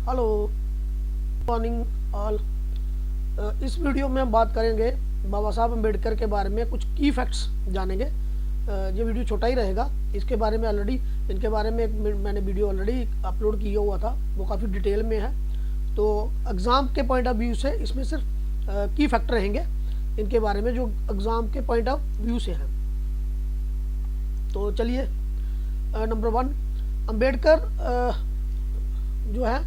Hello morning all. इस video में हम बात करेंगे बाबा साहब अम्बेडकर के बारे में, कुछ की फैक्ट्स जानेंगे। ये वीडियो छोटा ही रहेगा। इसके बारे में ऑलरेडी इनके बारे में मैंने वीडियो ऑलरेडी अपलोड किया हुआ था, वो काफ़ी डिटेल में है। तो एग्ज़ाम के पॉइंट ऑफ व्यू से इसमें सिर्फ की फैक्ट रहेंगे इनके बारे में, जो एग्ज़ाम के पॉइंट ऑफ व्यू से हैं। तो चलिए, नंबर 1, अम्बेडकर जो है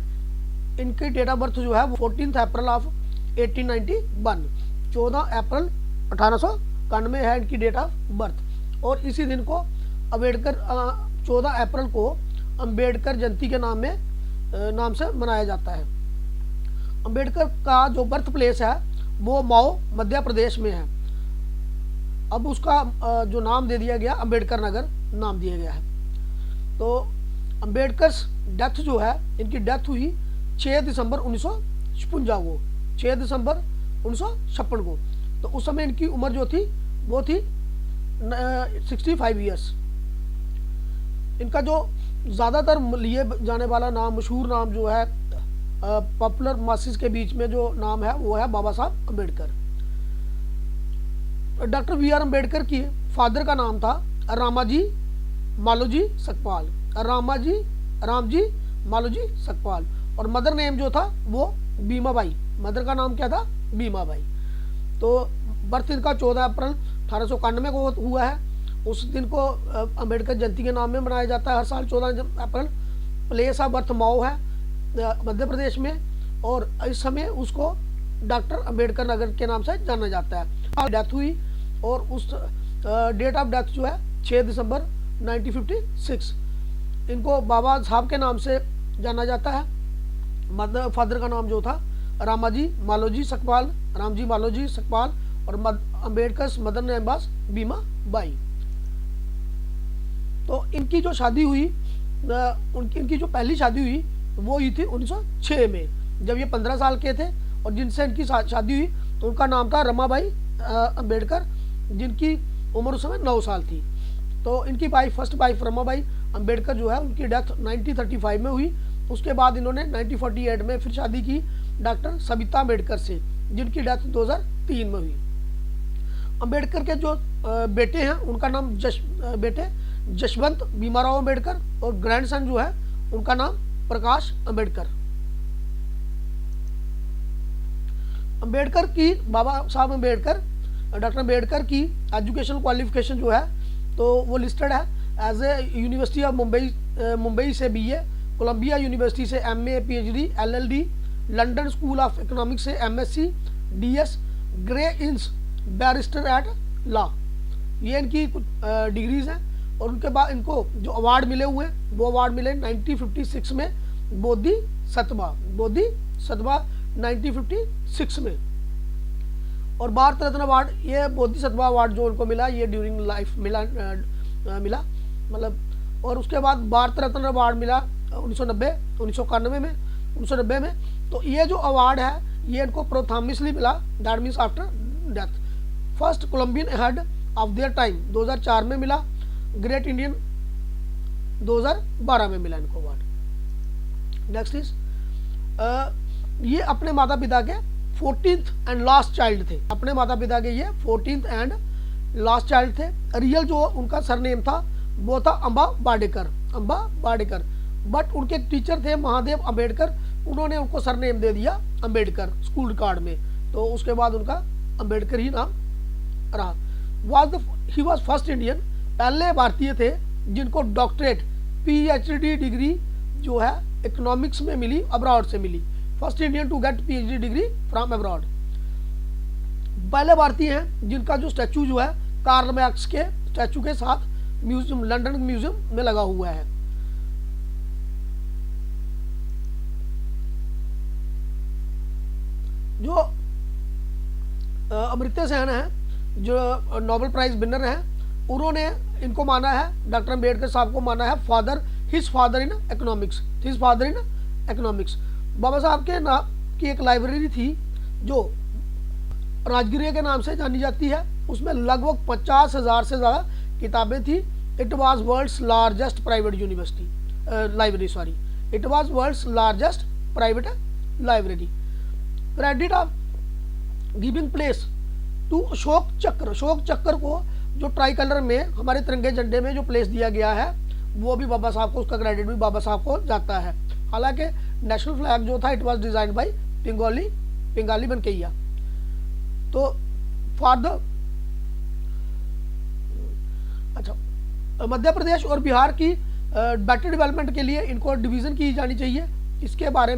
इनकी डेट ऑफ बर्थ जो है वो 14 अप्रैल ऑफ 1891, 14 अप्रैल 1891 है इनकी डेट ऑफ बर्थ। और इसी दिन को अम्बेडकर 14 अप्रैल को अम्बेडकर जयंती के नाम से मनाया जाता है। अम्बेडकर का जो बर्थ प्लेस है वो मऊ मध्य प्रदेश में है। अब उसका जो नाम दे दिया गया अम्बेडकर नगर नाम दिया गया है। तो अम्बेडकर डेथ जो है, इनकी डेथ हुई 6 दिसंबर 1956 को, 6 दिसंबर 1956 को। तो उस समय इनकी उम्र जो थी वो थी 65 ईयर्स। इनका जो ज़्यादातर लिए जाने वाला नाम, मशहूर नाम जो है पॉपुलर मासिस के बीच में जो नाम है वो है Baba Saheb Ambedkar. Doctor B R Ambedkar की फादर का नाम था रामाजी मालोजी सकपाल, रामजी मालोजी सकपाल। और मदर नेम जो था वो बीमाबाई, मदर का नाम क्या था? बीमाबाई। तो बर्थ इनका 14 अप्रैल 1891 को हुआ है। उस दिन को अम्बेडकर जयंती के नाम में मनाया जाता है हर साल 14 अप्रैल। प्लेस ऑफ बर्थ मऊ है मध्य प्रदेश में, और इस समय उसको डॉक्टर अम्बेडकर नगर के नाम से जाना जाता है। डेथ हुई और उस डेट ऑफ डेथ जो है 6 दिसंबर 1956। इनको बाबा साहब के नाम से जाना जाता है। मदर फादर का नाम जो था रामजी मालोजी सकपाल, और अम्बेडकर मदर नेम वाज बीमा बाई। तो इनकी जो शादी हुई, इनकी जो पहली शादी हुई वो हुई थी 1906 में, जब ये 15 साल के थे। और जिनसे इनकी शादी हुई उनका नाम था रमाबाई अम्बेडकर, जिनकी उम्र उस समय 9 साल थी। तो इनकी फर्स्ट वाइफ रमाबाई अम्बेडकर जो है उनकी डेथ 1935 में हुई। उसके बाद इन्होंने 1948 में फिर शादी की डॉक्टर सबिता अम्बेडकर से, जिनकी डेथ 2003 में हुई। अम्बेडकर के जो बेटे हैं उनका नाम बेटे जशवंत भीमाराव अम्बेडकर, और ग्रैंडसन जो है उनका नाम प्रकाश अम्बेडकर। अम्बेडकर की बाबा साहब अम्बेडकर डॉक्टर अम्बेडकर की एजुकेशनल क्वालिफिकेशन जो है तो वो लिस्टेड है as a university of Mumbai से BA, कोलंबिया यूनिवर्सिटी से MA PhD LLD, London School of Economics से MSc DS, Gray's Inn barrister at law. ये इनकी कुछ डिग्रीज हैं। और उनके बाद इनको जो अवार्ड मिले हुए वो अवार्ड मिले 1956 में बोधिसत्वा 1956 में। और भारत रत्न अवार्ड, ये बोधिसत्वा अवार्ड जो उनको मिला ये ड्यूरिंग लाइफ मिला मतलब। और उसके बाद भारत रत्न अवार्ड मिला 1990 में। तो ये जो अवार्ड है ये इनको प्रोथामिसली मिला, that means after death. First Columbian head of their time 2004 में मिला। ग्रेट इंडियन 2012 में मिला इनको अवार्ड। नेक्स्ट इज ये अपने माता पिता के 14th एंड लास्ट चाइल्ड थे। अपने माता पिता के ये 14th एंड लास्ट चाइल्ड थे। रियल जो उनका सरनेम था वो था अंबा बाडेकर, बट उनके टीचर थे महादेव अम्बेडकर, उन्होंने उनको सरनेम दे दिया अम्बेडकर स्कूल कार्ड में। तो उसके बाद उनका अम्बेडकर ही नाम रहा। ही वॉज फर्स्ट इंडियन, पहले भारतीय थे जिनको डॉक्टरेट PhD डिग्री जो है इकोनॉमिक्स में मिली, अब्रॉड से मिली। First Indian to get PhD degree from abroad. पहले भारतीय हैं जिनका जो स्टैचू जो है कार्ल मार्क्स के स्टैचू के साथ म्यूजियम, लंदन म्यूजियम में लगा हुआ है। जो अमर्त्य सेन है जो नोबेल प्राइज विनर हैं, उन्होंने इनको माना है, डॉक्टर अम्बेडकर साहब को माना है हिज फादर इन इकोनॉमिक्स। बाबा साहब के नाम की एक लाइब्रेरी थी जो राजगिरी के नाम से जानी जाती है। उसमें लगभग 50,000 से ज़्यादा किताबें थी। It was world's largest private university library, it was world's largest private library. Credit of giving place to Ashok Chakra, Ashok चक्र को जो ट्राई कलर में हमारे तिरंगे झंडे में जो प्लेस दिया गया है वो भी बाबा साहब को, उसका क्रेडिट भी बाबा साहब को जाता है। हालांकि नेशनल फ्लैग जो था it was designed by Pingali Venkayya. तो फॉर द अच्छा मध्य प्रदेश और बिहार की बेटर डेवलपमेंट के लिए इनको डिवीजन की जानी चाहिए। इसके बारे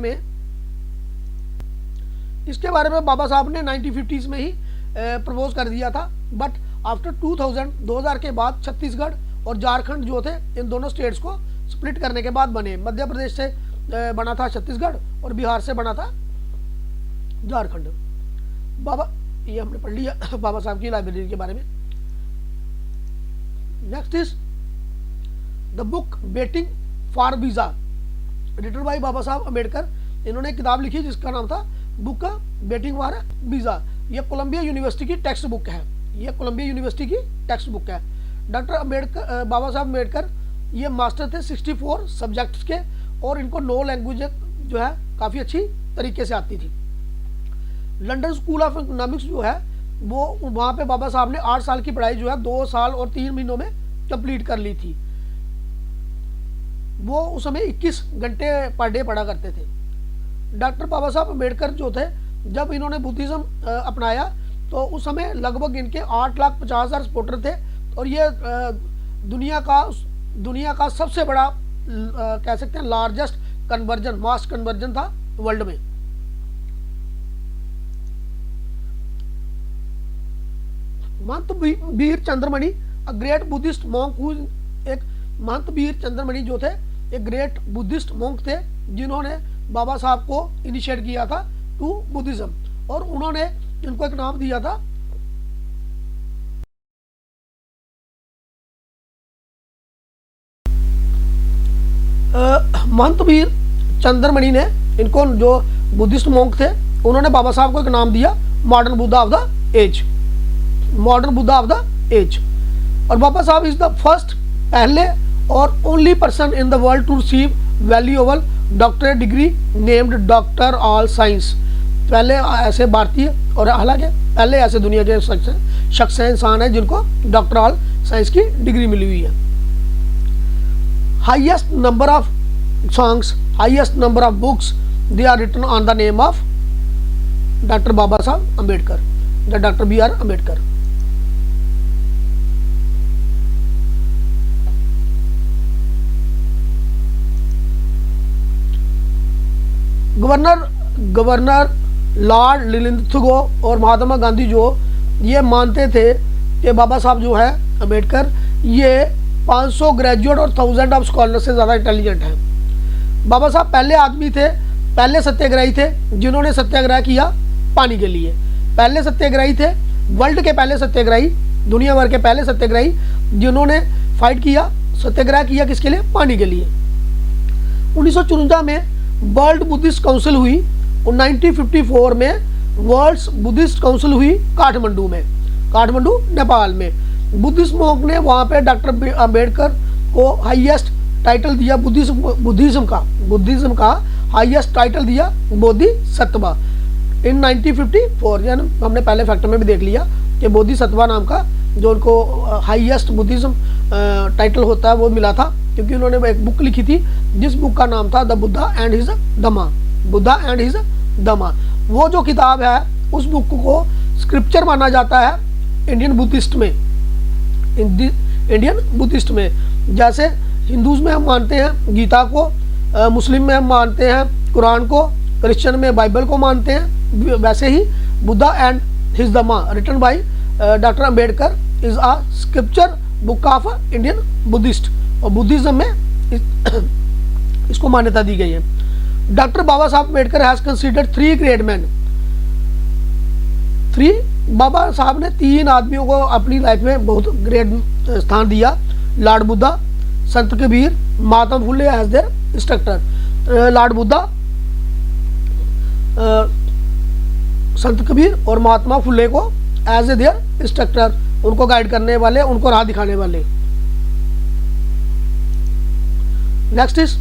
में बाबा साहब ने 1950s में ही प्रपोज कर दिया था। बट आफ्टर 2000 के बाद छत्तीसगढ़ और झारखंड जो थे इन दोनों स्टेट्स को स्प्लिट करने के बाद बने। मध्य प्रदेश से बना था छत्तीसगढ़ और बिहार से बना था झारखंड। बाबा ये हमने पढ़ लिया बाबा साहब की लाइब्रेरी के बारे में। Next is the book waiting for visa written by Baba Saheb Ambedkar. इन्होंने एक किताब लिखी जिसका नाम था बुक वेटिंग फॉर वीजा। ये कोलंबिया यूनिवर्सिटी की टेक्स्ट बुक है, ये कोलंबिया यूनिवर्सिटी की टेक्स्ट बुक है। डॉक्टर अम्बेडकर, बाबा साहब अम्बेडकर ये मास्टर थे 64 सब्जेक्ट्स के और इनको 9 लैंग्वेज जो है काफ़ी अच्छी तरीके से आती थी। लंदन स्कूल ऑफ इकोनॉमिक्स जो है वो वहाँ पे बाबा साहब ने 8 साल की पढ़ाई जो है 2 साल और 3 महीनों में कंप्लीट कर ली थी। वो उस समय 21 घंटे पर डे पढ़ा करते थे। डॉक्टर बाबा साहब अम्बेडकर जो थे जब इन्होंने बुद्धिज्म अपनाया तो उस समय लगभग इनके 8,50,000 सपोर्टर थे और ये दुनिया का सबसे बड़ा कह सकते हैं लार्जेस्ट कन्वर्जन, मास कन्वर्जन था वर्ल्ड में। Mahant Veer Chandramani a great Buddhist monk, एक महंत वीर चंद्रमणि जो थे एक ग्रेट बुद्धिस्ट मॉन्क थे जिन्होंने बाबा साहब को इनिशिएट किया था टू बुद्धिज्म और उन्होंने इनको एक नाम दिया था महंत वीर चंद्रमणि ने इनको जो बुद्धिस्ट मॉन्क थे उन्होंने बाबा साहब को एक नाम दिया modern Buddha of the age, modern Buddha of the age. और Baba Saheb is the first, पहले और only person in the world to receive valuable doctorate degree named doctor all science. पहले ऐसे भारतीय और हालांकि पहले ऐसे दुनिया के शख्स इंसान है जिनको डॉक्टर ऑल साइंस की डिग्री मिली हुई है। Highest number of songs, highest number of books they are written on the name of doctor Baba Saheb Ambedkar, the doctor B R Ambedkar. Governor lord Linlithgow और महात्मा गांधी जो ये मानते थे कि बाबा साहब जो है अम्बेडकर ये 500 ग्रेजुएट और 1000 ऑफ स्कॉलर से ज़्यादा इंटेलिजेंट हैं। बाबा साहब पहले आदमी थे, पहले सत्याग्रही थे जिन्होंने सत्याग्रह किया पानी के लिए। पहले सत्याग्रही थे, वर्ल्ड के पहले सत्याग्रही, दुनिया भर के पहले सत्याग्रही जिन्होंने फाइट किया, सत्याग्रह किया किसके लिए? पानी के लिए। 1954 में वर्ल्ड बुद्धिस्ट काउंसिल हुई और 1954 में वर्ल्ड बुद्धिस्ट काउंसिल हुई काठमांडू में, काठमांडू नेपाल में। बुद्धिस्ट मॉन्क ने वहाँ पे डॉक्टर अम्बेडकर को हाईएस्ट टाइटल दिया बुद्धिज्म का हाईएस्ट टाइटल दिया बोधिसत्व इन 1954। यानी हमने पहले फैक्टर में भी देख लिया कि बोधिसत्व नाम का जो उनको हाईएस्ट बुद्धिज्म टाइटल होता है वो मिला था क्योंकि उन्होंने एक बुक लिखी थी जिस बुक का नाम था the Buddha and his Dhamma, Buddha and his Dhamma. वो जो किताब है उस बुक को स्क्रिप्चर माना जाता है इंडियन बुद्धिस्ट में, इंडियन बुद्धिस्ट में। जैसे हिंदूज में हम मानते हैं गीता को, मुस्लिम में हम मानते हैं कुरान को, क्रिश्चियन में बाइबल को मानते हैं, वैसे ही Buddha and his Dhamma written by doctor Ambedkar is a scripture book of Indian Buddhist. और बुद्धिज्म में इसको मान्यता दी गई है। Doctor Baba Saheb Ambedkar has considered 3 great man. बाबा साहब ने 3 आदमियों को अपनी लाइफ में बहुत ग्रेट स्थान दिया, lord Buddha, Sant Kabir, Mahatma Phule as their instructor. Lord Buddha, Sant Kabir और महात्मा फुले को एज ए देयर इंस्ट्रक्टर, उनको गाइड करने वाले, उनको राह दिखाने वाले। नेक्स्ट इज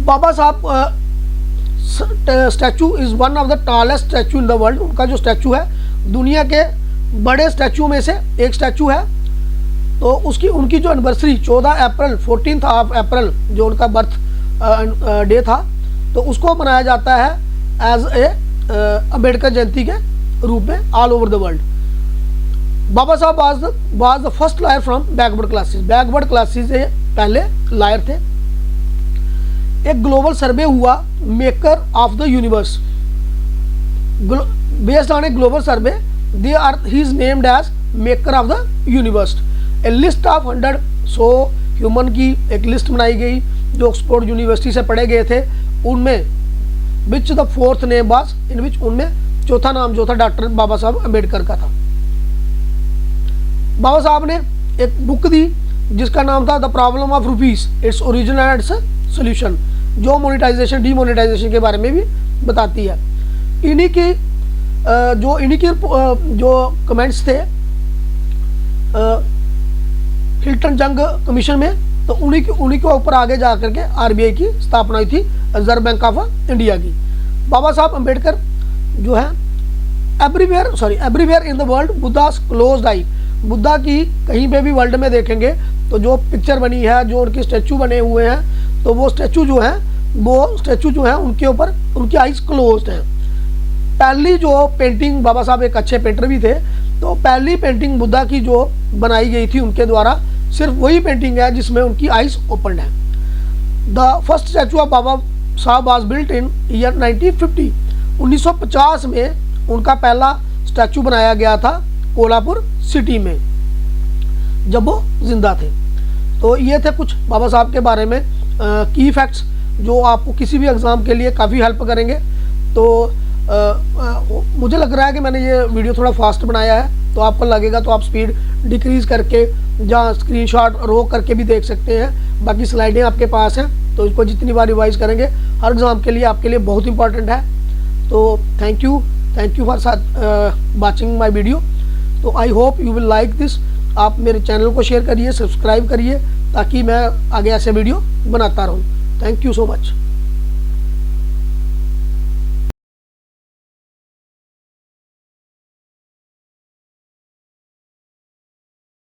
बाबा साहब statue is one of the tallest statue in the world. उनका जो स्टैचू है दुनिया के बड़े स्टैचू में से एक स्टैचू है। तो उसकी उनकी जो एनिवर्सरी 14 अप्रैल 14 ऑफ अप्रैल जो उनका बर्थ डे था, तो उसको मनाया जाता है एज ए अम्बेडकर जयंती के रूप में all over the world. Baba Saheb was the first lawyer from backward classes. Backward classes से पहले लायर थे। एक ग्लोबल सर्वे हुआ maker of the universe, based on a global survey he is named as maker of the universe. A list of 100 100 human की एक list बनाई गई जो ऑक्सफोर्ड यूनिवर्सिटी से पढ़े गए थे। उनमें which the fourth name was in which, उनमें चौथा नाम जो था डॉक्टर बाबा साहब अम्बेडकर का था। बाबा साहब ने एक बुक दी जिसका नाम था the problem of rupees, its origin and its solution, जो मोनेटाइजेशन डीमोनेटाइजेशन के बारे में भी बताती है। इन्हीं की जो कमेंट्स थे हिल्टन जंग कमीशन में, तो उन्हीं के ऊपर आगे जा करके आरबीआई की स्थापना हुई थी, रिजर्व बैंक ऑफ इंडिया की। बाबा साहब अम्बेडकर जो है everywhere in the world Buddha's closed eye. Buddha की कहीं पे भी वर्ल्ड में देखेंगे तो जो पिक्चर बनी है, जो उनके स्टैचू बने हुए हैं, तो वो स्टैचू जो है उनके ऊपर उनकी आइज क्लोज्ड हैं। पहली जो पेंटिंग, बाबा साहब एक अच्छे पेंटर भी थे, तो पहली पेंटिंग बुद्धा की जो बनाई गई थी उनके द्वारा सिर्फ वही पेंटिंग है जिसमें उनकी आइज ओपन है। The first statue of Baba Saheb was built in year 1950। 1950 में उनका पहला स्टैचू बनाया गया था कोल्हापुर सिटी में जब वो जिंदा थे। तो ये थे कुछ बाबा साहब के बारे में की फैक्ट्स जो आपको किसी भी एग्ज़ाम के लिए काफ़ी हेल्प करेंगे। तो मुझे लग रहा है कि मैंने ये वीडियो थोड़ा फास्ट बनाया है, तो आपको लगेगा तो आप स्पीड डिक्रीज़ करके जहाँ स्क्रीनशॉट रोक करके भी देख सकते हैं। बाकी स्लाइडें आपके पास हैं, तो इसको जितनी बार रिवाइज करेंगे हर एग्ज़ाम के लिए आपके लिए बहुत इंपॉर्टेंट है। तो thank you for watching my video. तो I hope you will like this. आप मेरे चैनल को शेयर करिए, सब्सक्राइब करिए, ताकि मैं आगे ऐसे वीडियो बनाता रहूँ। Thank you so much.